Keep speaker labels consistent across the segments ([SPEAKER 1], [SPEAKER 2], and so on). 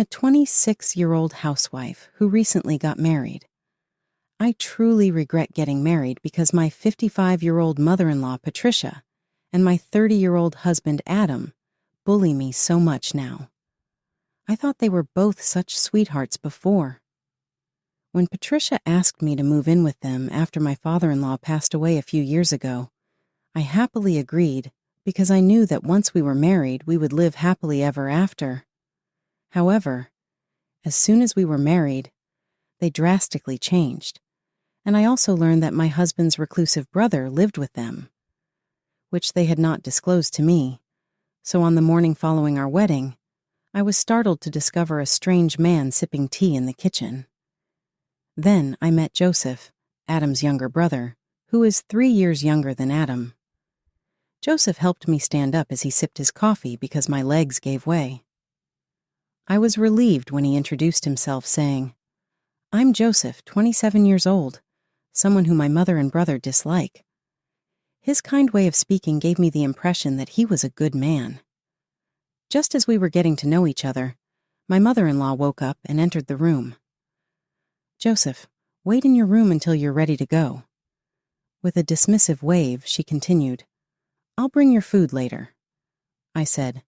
[SPEAKER 1] a 26-year-old housewife who recently got married. I truly regret getting married because my 55-year-old mother-in-law, Patricia, and my 30-year-old husband, Adam, bully me so much now. I thought they were both such sweethearts before. When Patricia asked me to move in with them after my father-in-law passed away a few years ago, I happily agreed because I knew that once we were married, we would live happily ever after. However, as soon as we were married, they drastically changed, and I also learned that my husband's reclusive brother lived with them, which they had not disclosed to me. So on the morning following our wedding, I was startled to discover a strange man sipping tea in the kitchen. Then I met Joseph, Adam's younger brother, who is 3 years younger than Adam. Joseph helped me stand up as he sipped his coffee because my legs gave way. I was relieved when he introduced himself, saying, "I'm Joseph, 27 years old, someone who my mother and brother dislike." His kind way of speaking gave me the impression that he was a good man. Just as we were getting to know each other, my mother-in-law woke up and entered the room. "Joseph, wait in your room until you're ready to go." With a dismissive wave, she continued, "I'll bring your food later." I said,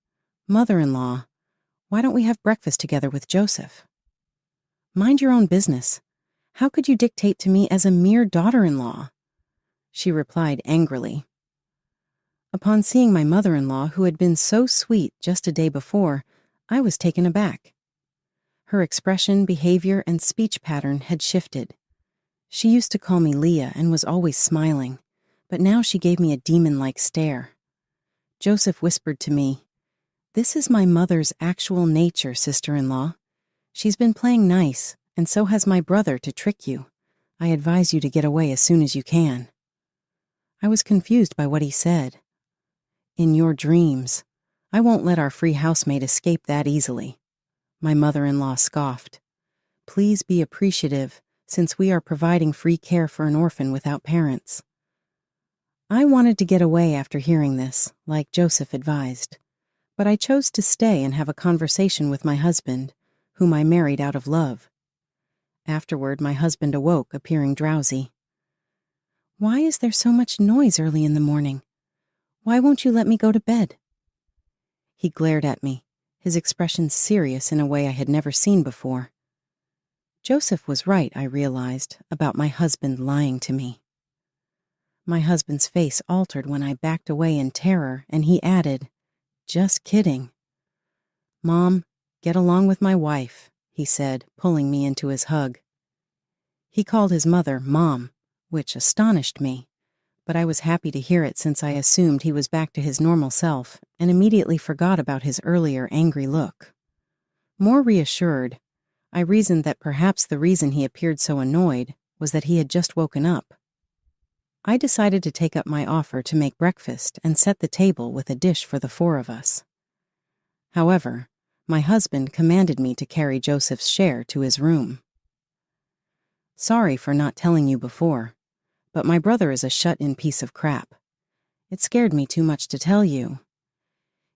[SPEAKER 1] "Mother-in-law, why don't we have breakfast together with Joseph?" "Mind your own business. How could you dictate to me as a mere daughter-in-law?" She replied angrily. Upon seeing my mother-in-law, who had been so sweet just a day before, I was taken aback. Her expression, behavior, and speech pattern had shifted. She used to call me Leah and was always smiling, but now she gave me a demon-like stare. Joseph whispered to me, "This is my mother's actual nature, sister-in-law. She's been playing nice, and so has my brother to trick you. I advise you to get away as soon as you can." I was confused by what he said. "In your dreams. I won't let our free housemaid escape that easily." My mother-in-law scoffed. "Please be appreciative, since we are providing free care for an orphan without parents." I wanted to get away after hearing this, like Joseph advised, but I chose to stay and have a conversation with my husband, whom I married out of love. Afterward, my husband awoke, appearing drowsy. "Why is there so much noise early in the morning? Why won't you let me go to bed?" He glared at me, his expression serious in a way I had never seen before. Joseph was right, I realized, about my husband lying to me. My husband's face altered when I backed away in terror, and he added, "Just kidding." "Mom, get along with my wife," he said, pulling me into his hug. He called his mother Mom, which astonished me, but I was happy to hear it since I assumed he was back to his normal self and immediately forgot about his earlier angry look. More reassured, I reasoned that perhaps the reason he appeared so annoyed was that he had just woken up. I decided to take up my offer to make breakfast and set the table with a dish for the 4 of us. However, my husband commanded me to carry Joseph's share to his room. "Sorry for not telling you before, but my brother is a shut-in piece of crap. It scared me too much to tell you.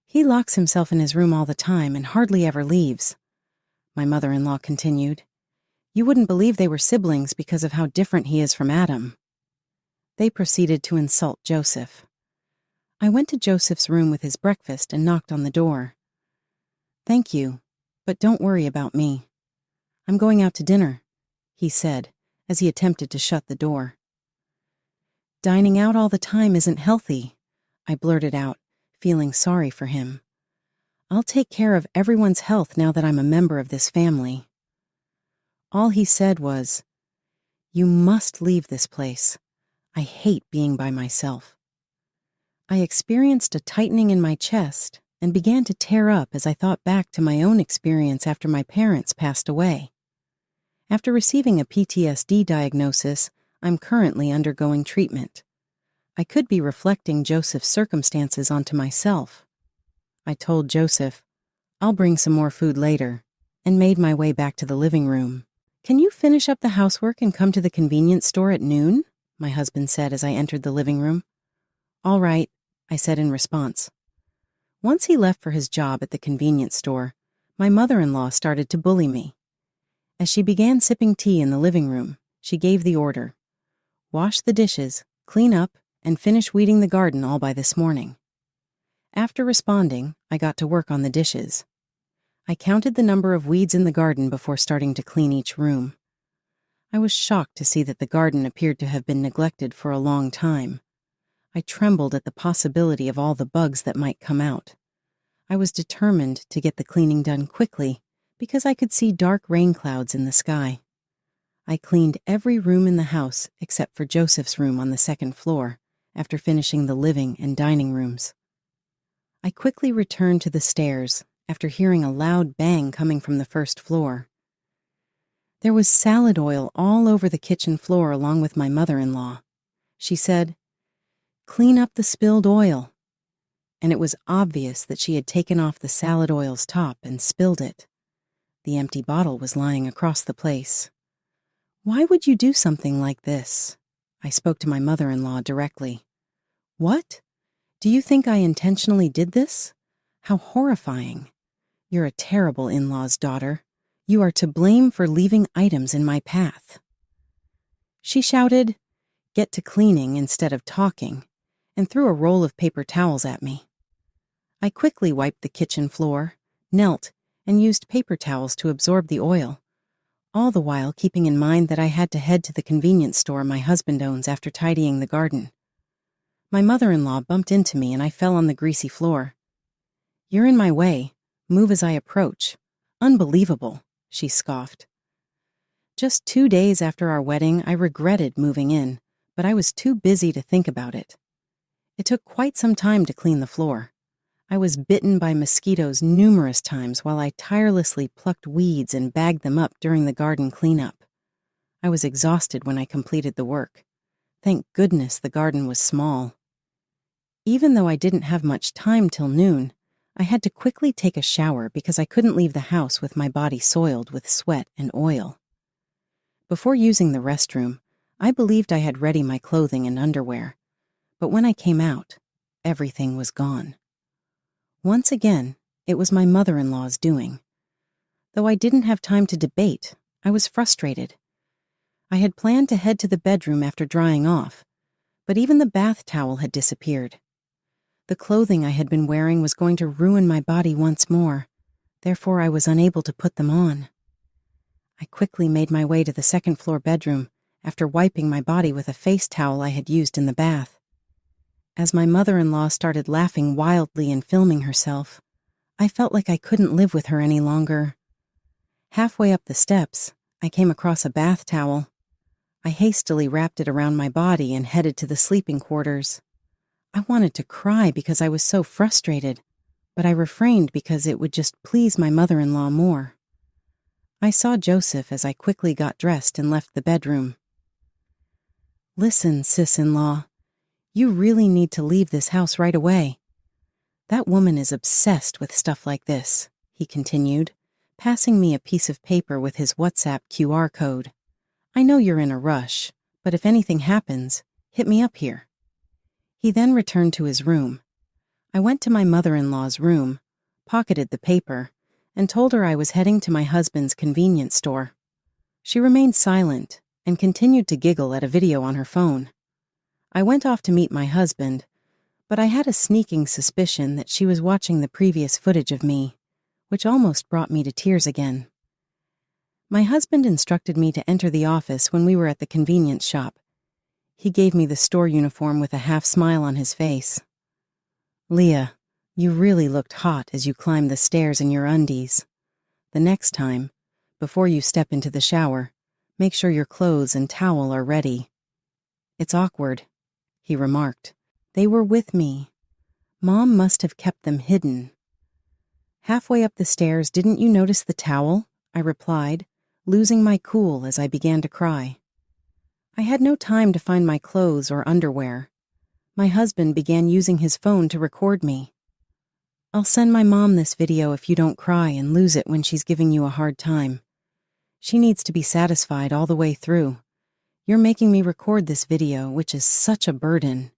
[SPEAKER 1] He locks himself in his room all the time and hardly ever leaves," my mother-in-law continued. "You wouldn't believe they were siblings because of how different he is from Adam." They proceeded to insult Joseph. I went to Joseph's room with his breakfast and knocked on the door. "Thank you, but don't worry about me. I'm going out to dinner," he said, as he attempted to shut the door. "Dining out all the time isn't healthy," I blurted out, feeling sorry for him. "I'll take care of everyone's health now that I'm a member of this family." All he said was, "You must leave this place. I hate being by myself." I experienced a tightening in my chest and began to tear up as I thought back to my own experience after my parents passed away. After receiving a PTSD diagnosis, I'm currently undergoing treatment. I could be reflecting Joseph's circumstances onto myself. I told Joseph, "I'll bring some more food later," and made my way back to the living room. "Can you finish up the housework and come to the convenience store at noon?" my husband said as I entered the living room. "All right," I said in response. Once he left for his job at the convenience store, My mother-in-law started to bully me. As she began sipping tea in the living room, she gave the order: wash the dishes, clean up, and finish weeding the garden all by this morning. After responding, I got to work on the dishes. I counted the number of weeds in the garden before starting to clean each room. I was shocked to see that the garden appeared to have been neglected for a long time. I trembled at the possibility of all the bugs that might come out. I was determined to get the cleaning done quickly because I could see dark rain clouds in the sky. I cleaned every room in the house except for Joseph's room on the second floor after finishing the living and dining rooms. I quickly returned to the stairs after hearing a loud bang coming from the first floor. There was salad oil all over the kitchen floor along with my mother-in-law. She said, "Clean up the spilled oil." And it was obvious that she had taken off the salad oil's top and spilled it. The empty bottle was lying across the place. "Why would you do something like this?" I spoke to my mother-in-law directly. "What? Do you think I intentionally did this? How horrifying. You're a terrible in-law's daughter. You are to blame for leaving items in my path." She shouted, "Get to cleaning instead of talking," and threw a roll of paper towels at me. I quickly wiped the kitchen floor, knelt, and used paper towels to absorb the oil, all the while keeping in mind that I had to head to the convenience store my husband owns after tidying the garden. My mother-in-law bumped into me and I fell on the greasy floor. "You're in my way. Move as I approach." "Unbelievable," she scoffed. Just 2 days after our wedding, I regretted moving in, but I was too busy to think about it. It took quite some time to clean the floor. I was bitten by mosquitoes numerous times while I tirelessly plucked weeds and bagged them up during the garden cleanup. I was exhausted when I completed the work. Thank goodness the garden was small. Even though I didn't have much time till noon, I had to quickly take a shower because I couldn't leave the house with my body soiled with sweat and oil. Before using the restroom, I believed I had ready my clothing and underwear, but when I came out, everything was gone. Once again, it was my mother-in-law's doing. Though I didn't have time to debate, I was frustrated. I had planned to head to the bedroom after drying off, but even the bath towel had disappeared. The clothing I had been wearing was going to ruin my body once more, therefore I was unable to put them on. I quickly made my way to the second-floor bedroom after wiping my body with a face towel I had used in the bath. As my mother-in-law started laughing wildly and filming herself, I felt like I couldn't live with her any longer. Halfway up the steps, I came across a bath towel. I hastily wrapped it around my body and headed to the sleeping quarters. I wanted to cry because I was so frustrated, but I refrained because it would just please my mother-in-law more. I saw Joseph as I quickly got dressed and left the bedroom. "Listen, sis-in-law, you really need to leave this house right away. That woman is obsessed with stuff like this," he continued, passing me a piece of paper with his WhatsApp QR code. "I know you're in a rush, but if anything happens, hit me up here." He then returned to his room. I went to my mother-in-law's room, pocketed the paper, and told her I was heading to my husband's convenience store. She remained silent and continued to giggle at a video on her phone. I went off to meet my husband, but I had a sneaking suspicion that she was watching the previous footage of me, which almost brought me to tears again. My husband instructed me to enter the office when we were at the convenience shop. He gave me the store uniform with a half smile on his face. "Leah, you really looked hot as you climbed the stairs in your undies. The next time, before you step into the shower, make sure your clothes and towel are ready." "It's awkward," he remarked. "They were with me. Mom must have kept them hidden." "Halfway up the stairs, didn't you notice the towel?" I replied, losing my cool as I began to cry. I had no time to find my clothes or underwear. My husband began using his phone to record me. "I'll send my mom this video if you don't cry and lose it when she's giving you a hard time. She needs to be satisfied all the way through. You're making me record this video, which is such a burden,"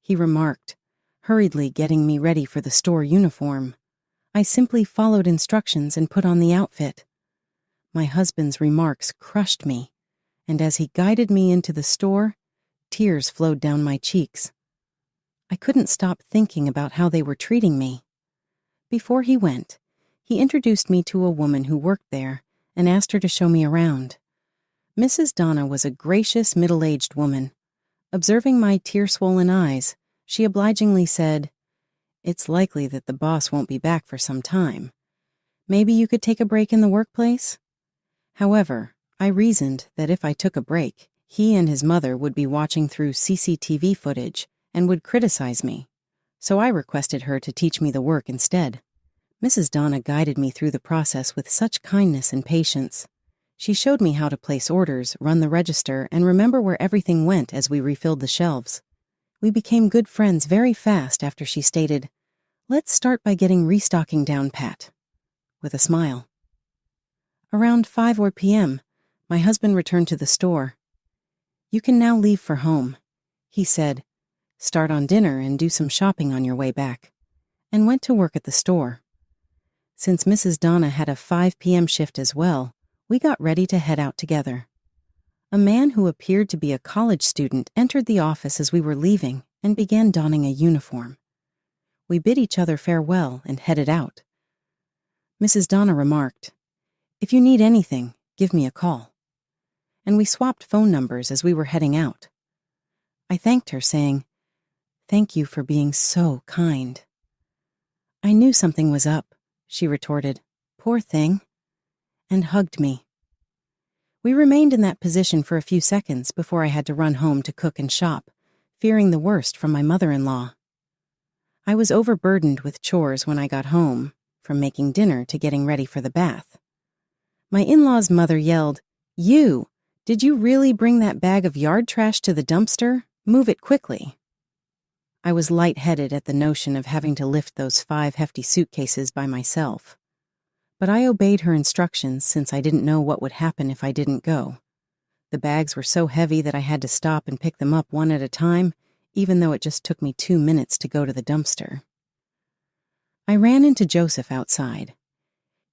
[SPEAKER 1] he remarked, hurriedly getting me ready for the store uniform. I simply followed instructions and put on the outfit. My husband's remarks crushed me, and as he guided me into the store, tears flowed down my cheeks. I couldn't stop thinking about how they were treating me. Before he went, he introduced me to a woman who worked there and asked her to show me around. Mrs. Donna was a gracious, middle-aged woman. Observing my tear-swollen eyes, she obligingly said, "It's likely that the boss won't be back for some time. Maybe you could take a break in the workplace?" However, I reasoned that if I took a break, he and his mother would be watching through CCTV footage and would criticize me, so I requested her to teach me the work instead. Mrs. Donna guided me through the process with such kindness and patience. She showed me how to place orders, run the register, and remember where everything went as we refilled the shelves. We became good friends very fast after she stated, "Let's start by getting restocking down pat," with a smile. Around 5 p.m., my husband returned to the store. "You can now leave for home," he said. "Start on dinner and do some shopping on your way back," and went to work at the store. Since Mrs. Donna had a 5 p.m. shift as well, we got ready to head out together. A man who appeared to be a college student entered the office as we were leaving and began donning a uniform. We bid each other farewell and headed out. Mrs. Donna remarked, "If you need anything, give me a call." And we swapped phone numbers as we were heading out. I thanked her, saying, "Thank you for being so kind." "I knew something was up," she retorted, "Poor thing," and hugged me. We remained in that position for a few seconds before I had to run home to cook and shop, fearing the worst from my mother-in-law. I was overburdened with chores when I got home, from making dinner to getting ready for the bath. My in-law's mother yelled, "You! Did you really bring that bag of yard trash to the dumpster? Move it quickly." I was lightheaded at the notion of having to lift those 5 hefty suitcases by myself. But I obeyed her instructions since I didn't know what would happen if I didn't go. The bags were so heavy that I had to stop and pick them up one at a time, even though it just took me 2 minutes to go to the dumpster. I ran into Joseph outside.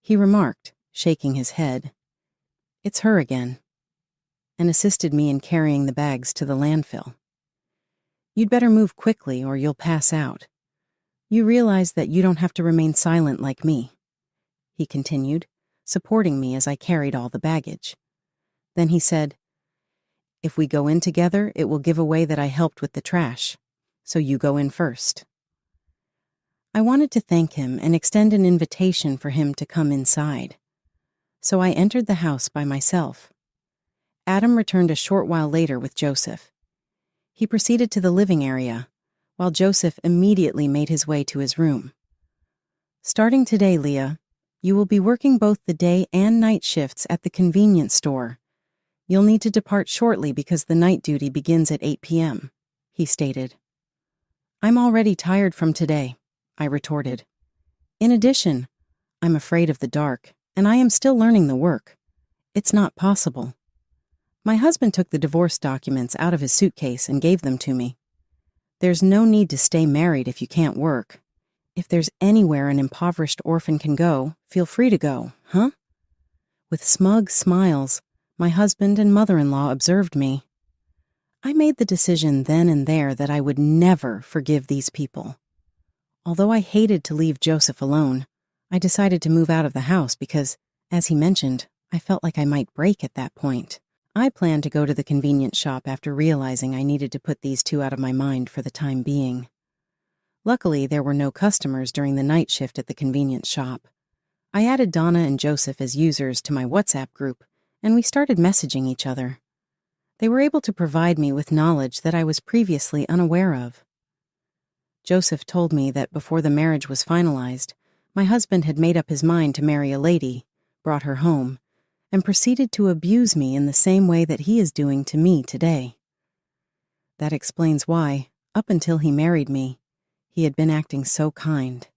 [SPEAKER 1] He remarked, shaking his head, "It's her again," and assisted me in carrying the bags to the landfill. "You'd better move quickly or you'll pass out. You realize that you don't have to remain silent like me," he continued, supporting me as I carried all the baggage. Then he said, "If we go in together, it will give away that I helped with the trash, so you go in first." I wanted to thank him and extend an invitation for him to come inside. So I entered the house by myself. Adam returned a short while later with Joseph. He proceeded to the living area, while Joseph immediately made his way to his room. "Starting today, Leah, you will be working both the day and night shifts at the convenience store. You'll need to depart shortly because the night duty begins at 8 p.m., he stated. "I'm already tired from today," I retorted. "In addition, I'm afraid of the dark, and I am still learning the work. It's not possible." My husband took the divorce documents out of his suitcase and gave them to me. "There's no need to stay married if you can't work. If there's anywhere an impoverished orphan can go, feel free to go, huh?" With smug smiles, my husband and mother-in-law observed me. I made the decision then and there that I would never forgive these people. Although I hated to leave Joseph alone, I decided to move out of the house because, as he mentioned, I felt like I might break at that point. I planned to go to the convenience shop after realizing I needed to put these two out of my mind for the time being. Luckily, there were no customers during the night shift at the convenience shop. I added Donna and Joseph as users to my WhatsApp group, and we started messaging each other. They were able to provide me with knowledge that I was previously unaware of. Joseph told me that before the marriage was finalized, my husband had made up his mind to marry a lady, brought her home, and proceeded to abuse me in the same way that he is doing to me today. That explains why, up until he married me, he had been acting so kind.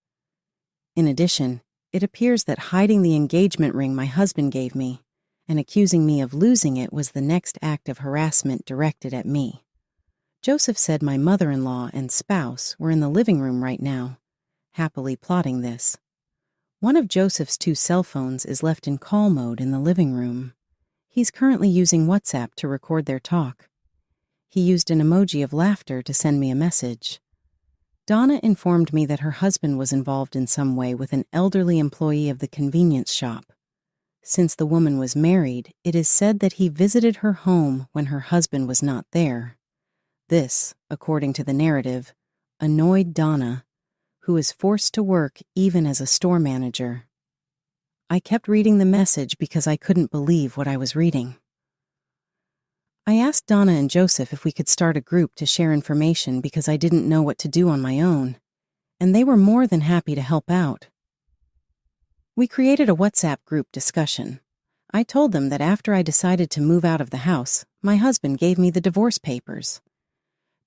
[SPEAKER 1] In addition, it appears that hiding the engagement ring my husband gave me and accusing me of losing it was the next act of harassment directed at me. Joseph said my mother-in-law and spouse were in the living room right now, happily plotting this. One of Joseph's two cell phones is left in call mode in the living room. He's currently using WhatsApp to record their talk. He used an emoji of laughter to send me a message. Donna informed me that her husband was involved in some way with an elderly employee of the convenience shop. Since the woman was married, it is said that he visited her home when her husband was not there. This, according to the narrative, annoyed Donna, who is forced to work even as a store manager. I kept reading the message because I couldn't believe what I was reading. I asked Donna and Joseph if we could start a group to share information because I didn't know what to do on my own, and they were more than happy to help out. We created a WhatsApp group discussion. I told them that after I decided to move out of the house, my husband gave me the divorce papers.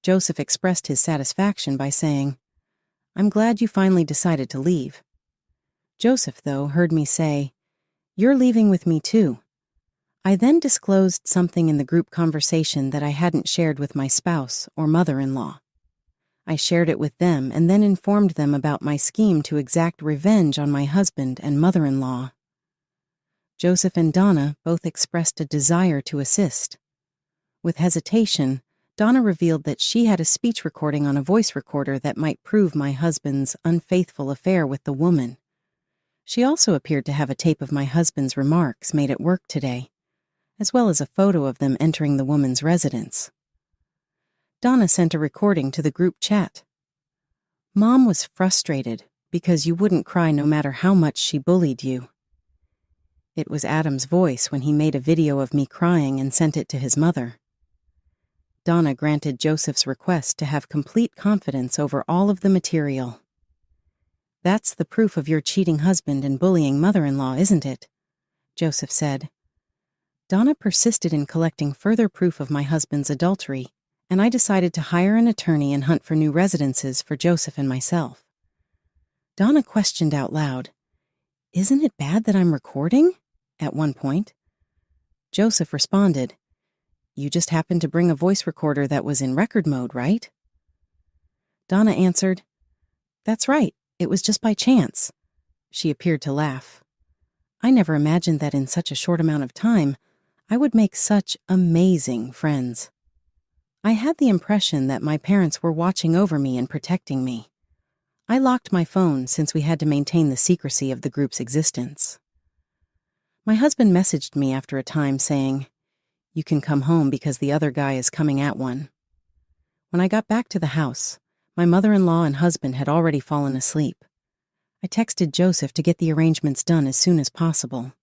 [SPEAKER 1] Joseph expressed his satisfaction by saying, "I'm glad you finally decided to leave." Joseph, though, heard me say, "You're leaving with me too." I then disclosed something in the group conversation that I hadn't shared with my spouse or mother-in-law. I shared it with them and then informed them about my scheme to exact revenge on my husband and mother-in-law. Joseph and Donna both expressed a desire to assist. With hesitation, Donna revealed that she had a speech recording on a voice recorder that might prove my husband's unfaithful affair with the woman. She also appeared to have a tape of my husband's remarks made at work today, as well as a photo of them entering the woman's residence. Donna sent a recording to the group chat. "Mom was frustrated because you wouldn't cry no matter how much she bullied you." It was Adam's voice when he made a video of me crying and sent it to his mother. Donna granted Joseph's request to have complete confidence over all of the material. "That's the proof of your cheating husband and bullying mother-in-law, isn't it?" Joseph said. Donna persisted in collecting further proof of my husband's adultery, and I decided to hire an attorney and hunt for new residences for Joseph and myself. Donna questioned out loud, "Isn't it bad that I'm recording?" at one point. Joseph responded, "You just happened to bring a voice recorder that was in record mode, right?" Donna answered, "That's right, it was just by chance." She appeared to laugh. I never imagined that in such a short amount of time, I would make such amazing friends. I had the impression that my parents were watching over me and protecting me. I locked my phone since we had to maintain the secrecy of the group's existence. My husband messaged me after a time saying, "You can come home because the other guy is coming at one." When I got back to the house, my mother-in-law and husband had already fallen asleep. I texted Joseph to get the arrangements done as soon as possible.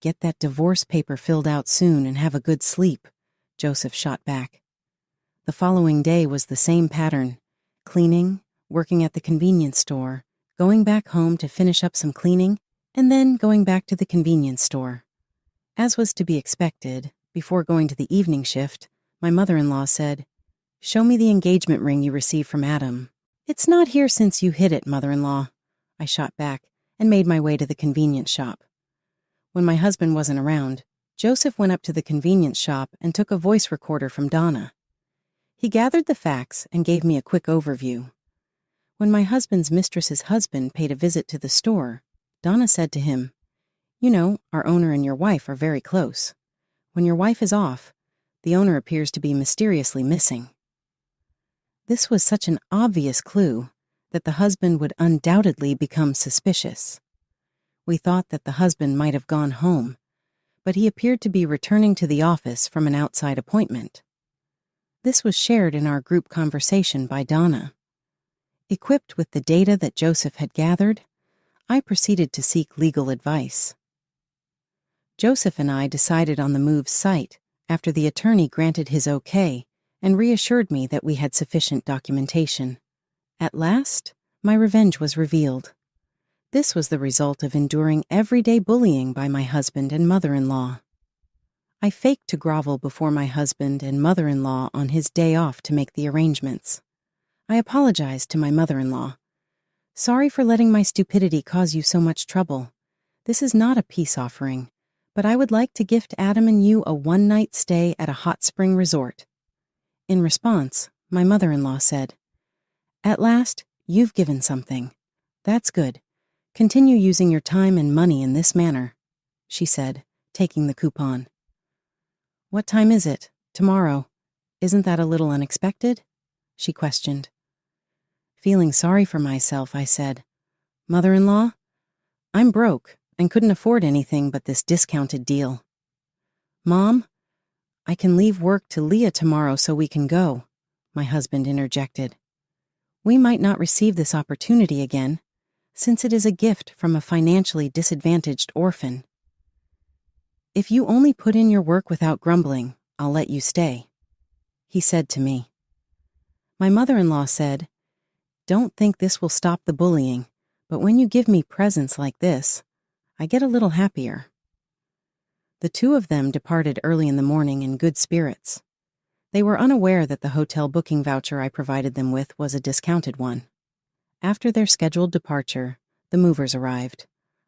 [SPEAKER 1] "Get that divorce paper filled out soon and have a good sleep," Joseph shot back. The following day was the same pattern: cleaning, working at the convenience store, going back home to finish up some cleaning, and then going back to the convenience store. As was to be expected, before going to the evening shift, my mother-in-law said, "Show me the engagement ring you received from Adam." "It's not here since you hid it, mother-in-law," I shot back and made my way to the convenience shop. When my husband wasn't around, Joseph went up to the convenience shop and took a voice recorder from Donna. He gathered the facts and gave me a quick overview. When my husband's mistress's husband paid a visit to the store, Donna said to him, "You know, our owner and your wife are very close. When your wife is off, the owner appears to be mysteriously missing." This was such an obvious clue that the husband would undoubtedly become suspicious. We thought that the husband might have gone home, but he appeared to be returning to the office from an outside appointment. This was shared in our group conversation by Donna. Equipped with the data that Joseph had gathered, I proceeded to seek legal advice. Joseph and I decided on the move's site after the attorney granted his okay and reassured me that we had sufficient documentation. At last, my revenge was revealed. This was the result of enduring everyday bullying by my husband and mother-in-law. I faked to grovel before my husband and mother-in-law on his day off to make the arrangements. I apologized to my mother-in-law. "Sorry for letting my stupidity cause you so much trouble. This is not a peace offering, but I would like to gift Adam and you a one-night stay at a hot spring resort." In response, my mother-in-law said, "At last, you've given something. That's good. Continue using your time and money in this manner, she said, taking the coupon. What time is it? Tomorrow. Isn't that a little unexpected? She questioned. Feeling sorry for myself, I said, Mother-in-law, I'm broke and couldn't afford anything but this discounted deal. Mom, I can leave work to Leah tomorrow so we can go, my husband interjected. We might not receive this opportunity again, since it is a gift from a financially disadvantaged orphan. If you only put in your work without grumbling, I'll let you stay, he said to me. My mother-in-law said, Don't think this will stop the bullying, but when you give me presents like this, I get a little happier. The two of them departed early in the morning in good spirits. They were unaware that the hotel booking voucher I provided them with was a discounted one. After their scheduled departure, the movers arrived.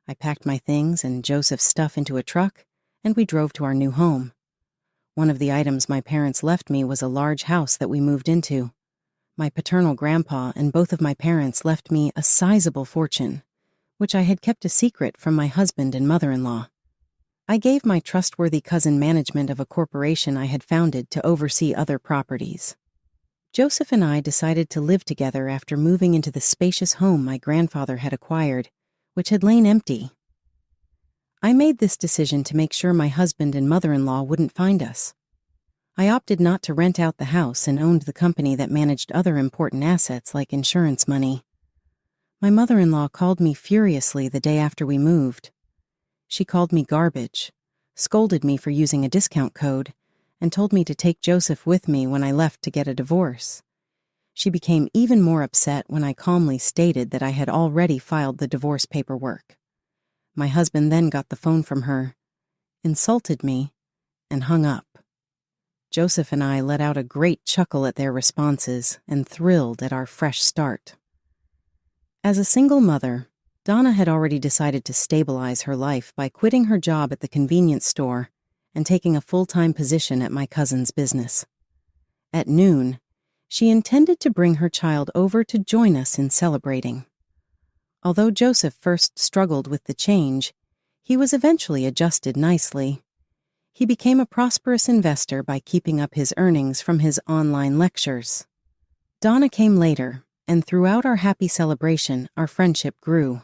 [SPEAKER 1] I packed my things and Joseph's stuff into a truck, and we drove to our new home. One of the items my parents left me was a large house that we moved into. My paternal grandpa and both of my parents left me a sizable fortune, which I had kept a secret from my husband and mother-in-law. I gave my trustworthy cousin management of a corporation I had founded to oversee other properties. Joseph and I decided to live together after moving into the spacious home my grandfather had acquired, which had lain empty. I made this decision to make sure my husband and mother-in-law wouldn't find us. I opted not to rent out the house and owned the company that managed other important assets like insurance money. My mother-in-law called me furiously the day after we moved. She called me garbage, scolded me for using a discount code, and told me to take Joseph with me when I left to get a divorce. She became even more upset when I calmly stated that I had already filed the divorce paperwork. My husband then got the phone from her, insulted me, and hung up. Joseph and I let out a great chuckle at their responses and thrilled at our fresh start. As a single mother, Donna had already decided to stabilize her life by quitting her job at the convenience store and taking a full-time position at my cousin's business. At noon, she intended to bring her child over to join us in celebrating. Although Joseph first struggled with the change, he was eventually adjusted nicely. He became a prosperous investor by keeping up his earnings from his online lectures. Donna came later, and throughout our happy celebration, our friendship grew.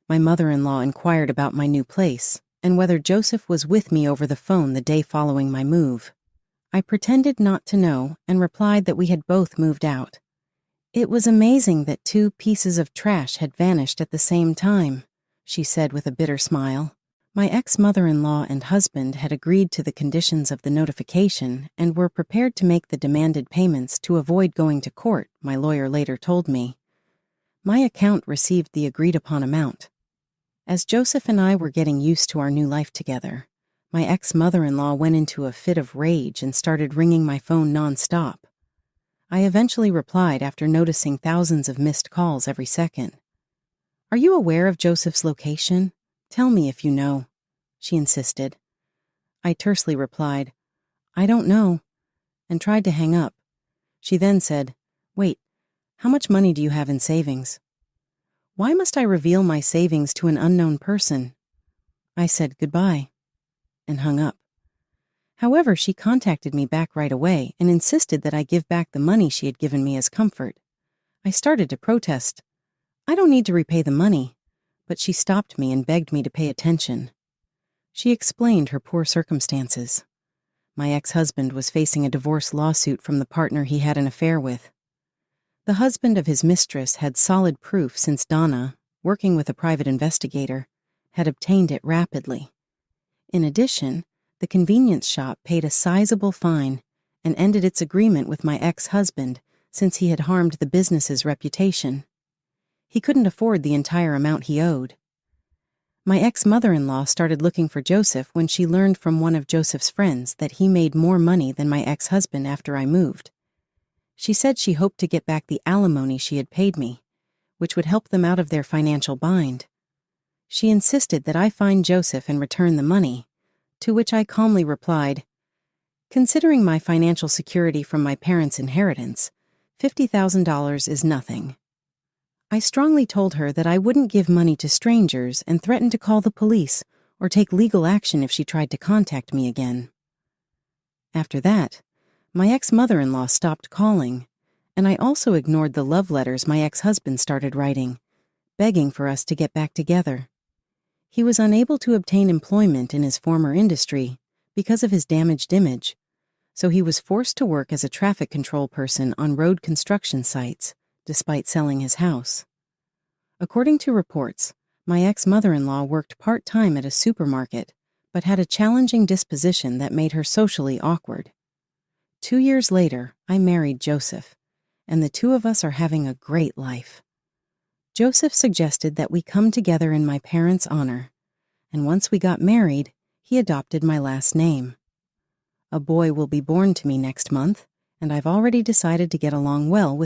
[SPEAKER 1] My mother-in-law inquired about my new place and whether Joseph was with me over the phone the day following my move. I pretended not to know and replied that we had both moved out. It was amazing that 2 pieces of trash had vanished at the same time, she said with a bitter smile. My ex-mother-in-law and husband had agreed to the conditions of the notification and were prepared to make the demanded payments to avoid going to court, my lawyer later told me. My account received the agreed-upon amount. As Joseph and I were getting used to our new life together, my ex-mother-in-law went into a fit of rage and started ringing my phone non-stop. I eventually replied after noticing thousands of missed calls every second. Are you aware of Joseph's location? Tell me if you know, she insisted. I tersely replied, I don't know, and tried to hang up. She then said, Wait, how much money do you have in savings? Why must I reveal my savings to an unknown person? I said goodbye and hung up. However, she contacted me back right away and insisted that I give back the money she had given me as comfort. I started to protest. I don't need to repay the money, but she stopped me and begged me to pay attention. She explained her poor circumstances. My ex-husband was facing a divorce lawsuit from the partner he had an affair with. The husband of his mistress had solid proof since Donna, working with a private investigator, had obtained it rapidly. In addition, the convenience shop paid a sizable fine and ended its agreement with my ex-husband since he had harmed the business's reputation. He couldn't afford the entire amount he owed. My ex-mother-in-law started looking for Joseph when she learned from one of Joseph's friends that he made more money than my ex-husband after I moved. She said she hoped to get back the alimony she had paid me, which would help them out of their financial bind. She insisted that I find Joseph and return the money, to which I calmly replied, Considering my financial security from my parents' inheritance, $50,000 is nothing. I strongly told her that I wouldn't give money to strangers and threatened to call the police or take legal action if she tried to contact me again. After that, my ex-mother-in-law stopped calling, and I also ignored the love letters my ex-husband started writing, begging for us to get back together. He was unable to obtain employment in his former industry because of his damaged image, so he was forced to work as a traffic control person on road construction sites, despite selling his house. According to reports, my ex-mother-in-law worked part-time at a supermarket, but had a challenging disposition that made her socially awkward. 2 years later, I married Joseph, and the two of us are having a great life. Joseph suggested that we come together in my parents' honor, and once we got married, he adopted my last name. A boy will be born to me next month, and I've already decided to get along well with